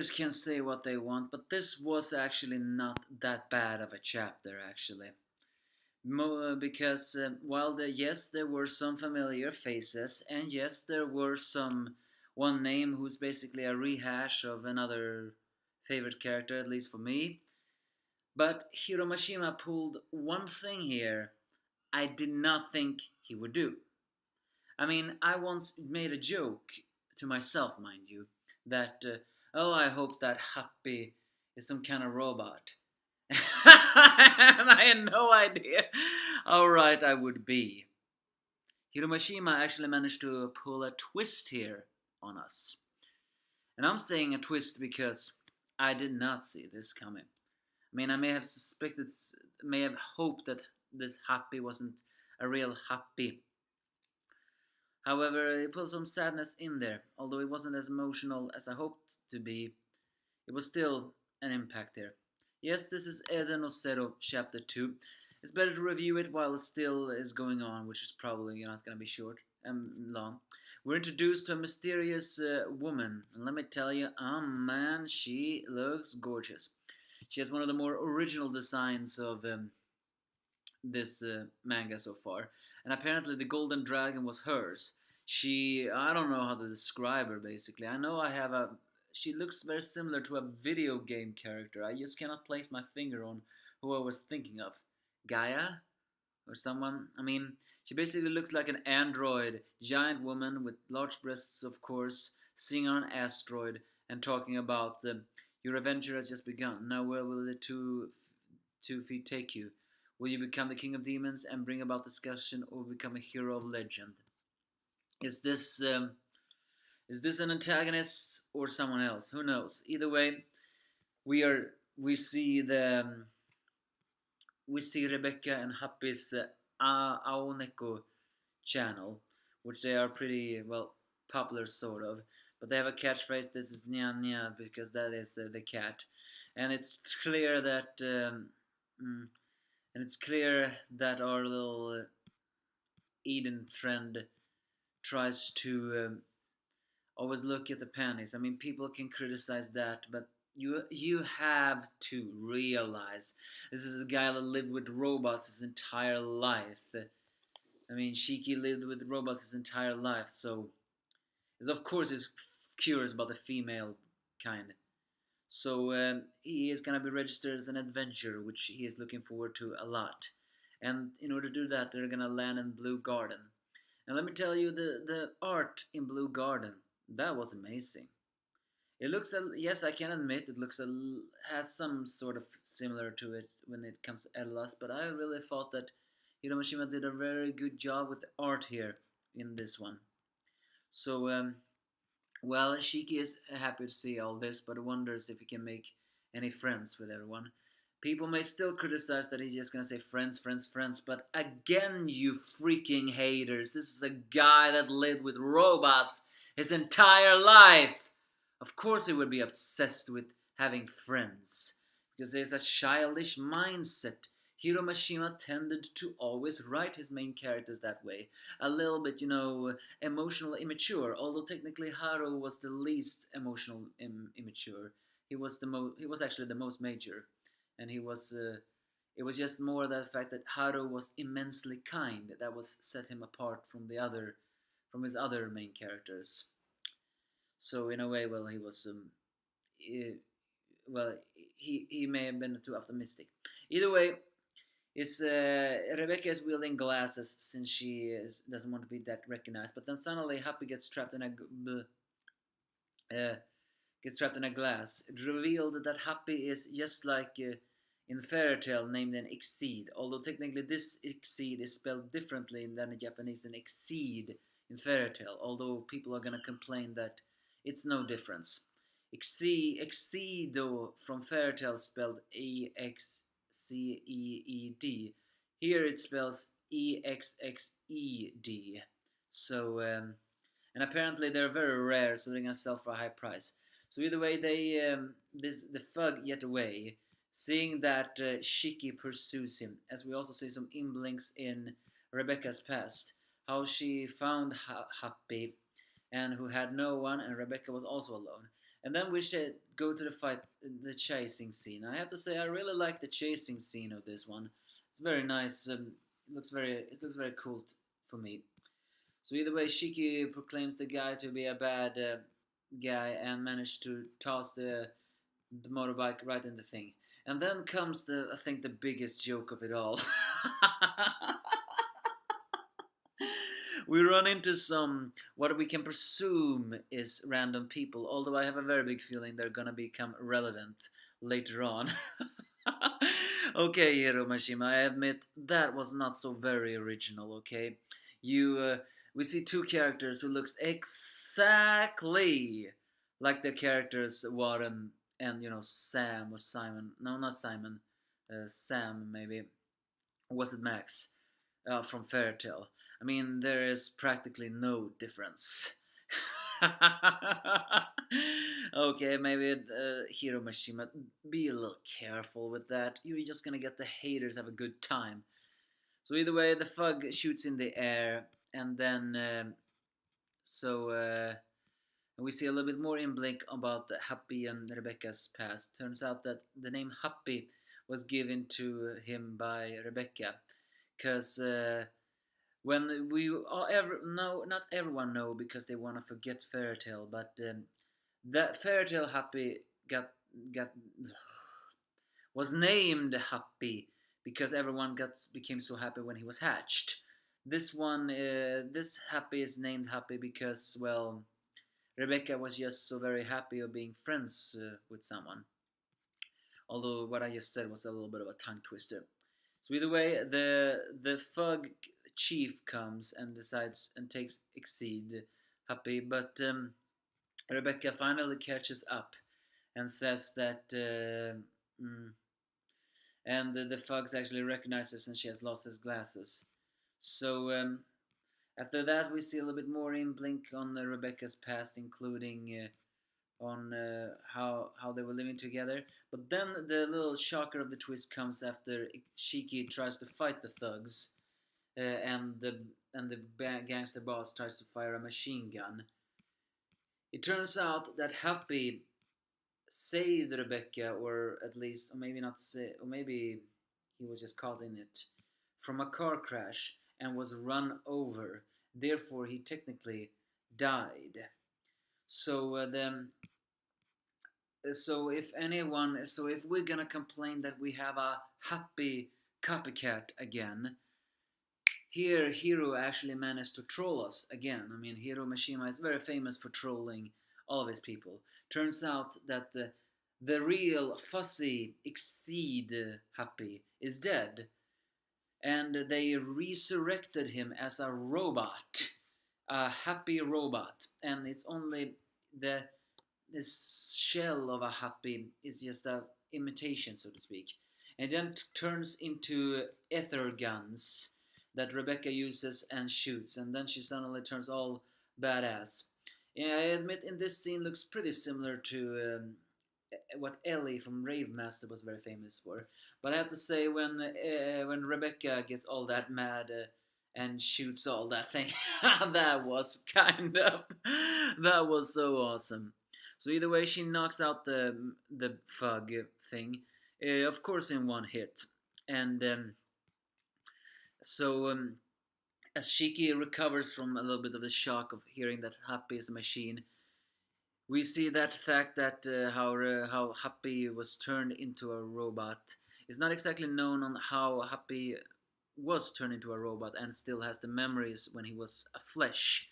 readers can say what they want, but this was actually not that bad of a chapter, actually. Because while yes, there were some familiar faces, and yes, there were some one name who's basically a rehash of another favorite character, at least for me. But Hiromashima pulled one thing here I did not think he would do. I mean, I once made a joke to myself, mind you, that, oh, I hope that Happy is some kind of robot. And I had no idea how right I would be. Hiromashima actually managed to pull a twist here on us. And I'm saying a twist because I did not see this coming. I mean, I may have suspected, may have hoped that this Happy wasn't a real Happy. However, it put some sadness in there. Although it wasn't as emotional as I hoped to be, it was still an impact there. Yes, this is Eden no Zero Chapter 2. It's better to review it while it still is going on, which is probably not going to be short and long. We're introduced to a mysterious woman, and let me tell you, oh man, she looks gorgeous. She has one of the more original designs of this manga so far, and apparently the golden dragon was hers. I don't know how to describe her basically. I know she looks very similar to a video game character. I just cannot place my finger on who I was thinking of. Gaia? Or someone? I mean, she basically looks like an android, giant woman with large breasts, of course, sitting on an asteroid and talking about your adventure has just begun. Now where will the two feet take you? Will you become the king of demons and bring about discussion, or become a hero of legend? Is this an antagonist or someone else? Who knows? Either way, we are we see the we see Rebecca and Happy's Aoneko channel, which they are pretty well popular sort of. But they have a catchphrase. This is nya nya because that is the cat, and it's clear that our little Eden friend tries to always look at the panties. I mean, people can criticize that, but you have to realize this is a guy that lived with robots his entire life. I mean, Shiki lived with robots his entire life, so of course he's curious about the female kind. So he is gonna be registered as an adventurer, which he is looking forward to a lot. And in order to do that, they're gonna land in Blue Garden. And let me tell you, the art in Blue Garden, that was amazing. It looks, yes, I can admit, it has some sort of similar to it when it comes to Ellas, but I really thought that Hiromashima did a very good job with the art here in this one. So, well, Shiki is happy to see all this, but wonders if he can make any friends with everyone. People may still criticize that he's just gonna say friends, friends, friends, but again, you freaking haters, this is a guy that lived with robots his entire life. Of course he would be obsessed with having friends, because there's a childish mindset. Hiromashima tended to always write his main characters that way. A little bit, emotional immature, although technically Haru was the least emotional immature. He was actually the most major, and it was just more the fact that Haru was immensely kind that was set him apart from his other main characters. So in a way, well, he was he may have been too optimistic. Either way, Rebecca is wielding glasses since she doesn't want to be that recognized. But then suddenly, Happy gets trapped in a glass. It's revealed that Happy is just like in Fairy Tale named an Exceed, although technically this Exceed is spelled differently than in Japanese an Exceed in Fairy Tale, although people are gonna complain that it's no difference. Exceedo from Fairy Tale spelled Exceed. Here it spells Exxed. So, and apparently they're very rare, so they're gonna sell for a high price. So either way, the thug get away, seeing that Shiki pursues him. As we also see some imblinks in Rebecca's past, how she found Happy and who had no one, and Rebecca was also alone. And then we should go to the fight, the chasing scene. I have to say, I really like the chasing scene of this one. It's very nice. It looks very cool for me. So either way, Shiki proclaims the guy to be a bad guy and managed to toss the motorbike right in the thing. And then comes the, I think, the biggest joke of it all. We run into some what we can presume is random people, although I have a very big feeling they're gonna become relevant later on. Okay, Hiro Mashima, I admit that was not so very original. Okay, you we see two characters who looks exactly like the characters Warren and Sam or Simon. No, not Simon. Sam maybe. Or was it Max from Fairytale? I mean, there is practically no difference. Okay, maybe Hiro Mashima, be a little careful with that. You're just gonna get the haters have a good time. So either way, the fug shoots in the air, and then so we see a little bit more in Blink about Happy and Rebecca's past. Turns out that the name Happy was given to him by Rebecca, because when we all ever no, not everyone know because they want to forget Fairytale, but that Fairytale Happy got was named Happy because everyone became so happy when he was hatched. This Happy is named Happy because, well, Rebecca was just so very happy of being friends with someone. Although what I just said was a little bit of a tongue twister. So either way, the Fug chief comes and decides and takes Exceed Happy, but Rebecca finally catches up and says that and the Fugs actually recognizes and she has lost his glasses. So after that, we see a little bit more in Blink on Rebecca's past, including on how they were living together. But then the little shocker of the twist comes after Shiki tries to fight the thugs, and the gangster boss tries to fire a machine gun. It turns out that Happy saved Rebecca, or at least, or maybe not say, or maybe he was just caught in it, from a car crash and was run over. Therefore, he technically died. So so if we're gonna complain that we have a Happy copycat again, here Hiro actually managed to troll us again. I mean, Hiro Mashima is very famous for trolling all of his people. Turns out that the real fuzzy Exceed Happy is dead, and they resurrected him as a robot, a happy robot, and it's only the this shell of a Happy is just a imitation, so to speak, and then turns into ether guns that Rebecca uses and shoots, and then she suddenly turns all badass. Yeah, I admit in this scene looks pretty similar to what Ellie from Rave Master was very famous for. But I have to say, when Rebecca gets all that mad and shoots all that thing, that was that was so awesome. So either way, she knocks out the fug thing, of course in one hit, and so as Shiki recovers from a little bit of the shock of hearing that Happy is a machine, we see that fact that how Happy was turned into a robot. It's not exactly known on how Happy was turned into a robot and still has the memories when he was a flesh.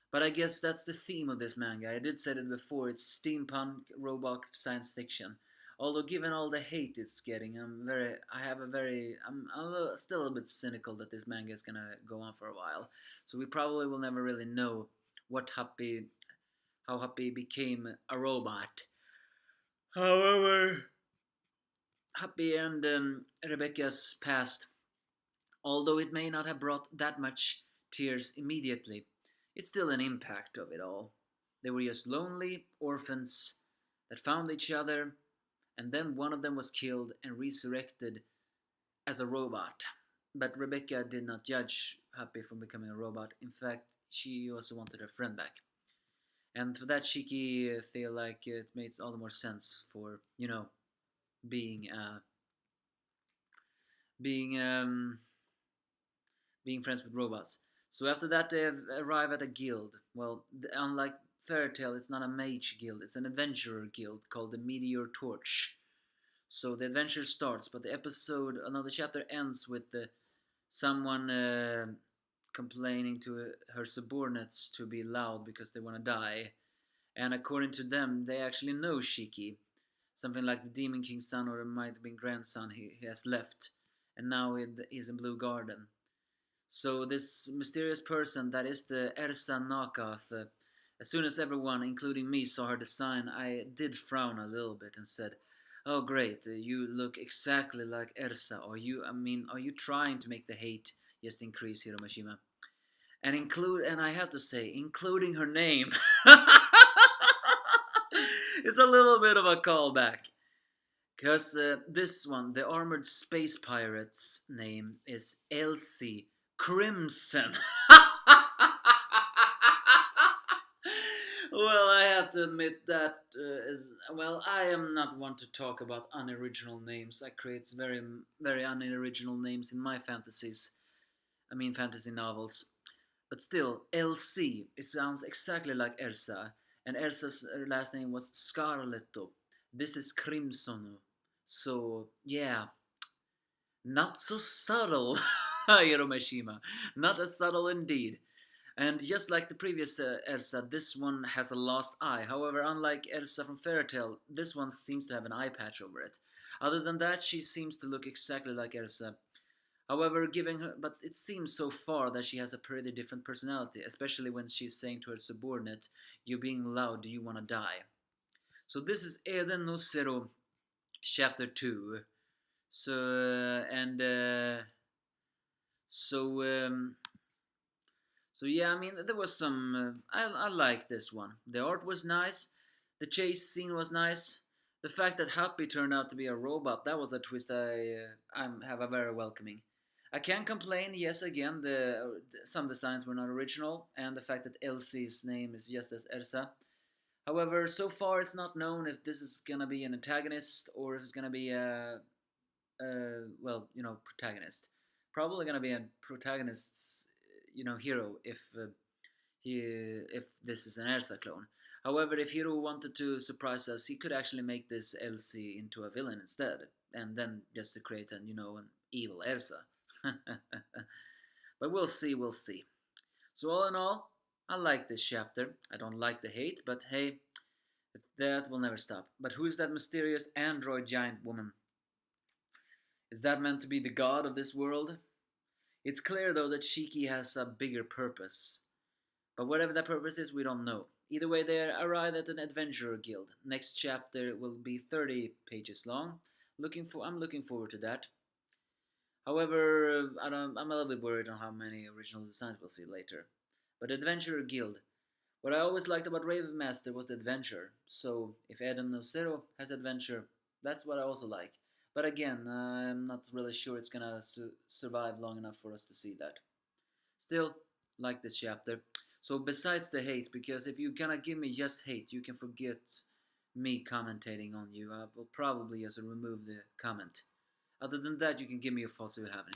But I guess that's the theme of this manga. I did say it before. It's steampunk robot science fiction. Although given all the hate it's getting, I'm still a little bit cynical that this manga is gonna go on for a while. So we probably will never really know what how Happy became a robot. However, Happy and Rebecca's past, although it may not have brought that much tears immediately, it's still an impact of it all. They were just lonely orphans that found each other, and then one of them was killed and resurrected as a robot. But Rebecca did not judge Happy for becoming a robot. In fact, she also wanted her friend back. And for that, Shiki feel like it makes all the more sense for being being being friends with robots. So after that, they arrive at a guild. Well, unlike Fairy Tail, it's not a mage guild; it's an adventurer guild called the Meteor Torch. So the adventure starts, but the chapter ends with someone complaining to her subordinates to be loud because they want to die. And according to them, they actually know Shiki. Something like the Demon King's son, or it might have been grandson, he has left. And now he's in Blue Garden. So this mysterious person, that is the Ersa Nakath, as soon as everyone, including me, saw her design, I did frown a little bit and said, "Oh great, you look exactly like Ersa. Are you trying to make the hate just increase, Hiromashima?" And I have to say, including her name, is a little bit of a callback. Because this one, the armored space pirate's name is Elsie Crimson. Well, I have to admit that I am not one to talk about unoriginal names. I create very, very unoriginal names in my fantasies. I mean, fantasy novels. But still, LC, it sounds exactly like Elsa. And Elsa's last name was Scarletto. This is Crimson. So, yeah, not so subtle, Hiromashima. Not as subtle indeed. And just like the previous Elsa, this one has a lost eye. However, unlike Elsa from Fairy Tail, this one seems to have an eye patch over it. Other than that, she seems to look exactly like Elsa. However, but it seems so far that she has a pretty different personality, especially when she's saying to her subordinate, "You're being loud, do you want to die?" So this is Eden no Zero, chapter 2. So, and, so, so yeah, I mean, there was some. I like this one. The art was nice. The chase scene was nice. The fact that Happy turned out to be a robot, that was a twist I have a very welcoming. I can't complain. Yes, again, some designs were not original, and the fact that Elsie's name is just as Elsa. However, so far it's not known if this is gonna be an antagonist or if it's gonna be protagonist. Probably gonna be a protagonist's, hero if this is an Elsa clone. However, if Hiro wanted to surprise us, he could actually make this Elsie into a villain instead, and then just to create an evil Elsa. But we'll see, we'll see. So all in all, I like this chapter. I don't like the hate, but hey, that will never stop. But who is that mysterious android giant woman? Is that meant to be the god of this world? It's clear though that Shiki has a bigger purpose. But whatever that purpose is, we don't know. Either way, they arrive at an adventurer guild. Next chapter will be 30 pages long. I'm looking forward to that. However, I'm a little bit worried on how many original designs we'll see later. But Adventurer Guild. What I always liked about Raven Master was the adventure. So if Eden no Zero has adventure, that's what I also like. But again, I'm not really sure it's gonna survive long enough for us to see that. Still, like this chapter. So besides the hate, because if you're gonna give me just hate, you can forget me commentating on you. I will probably just remove the comment. Other than that, you can give me your thoughts if you have any.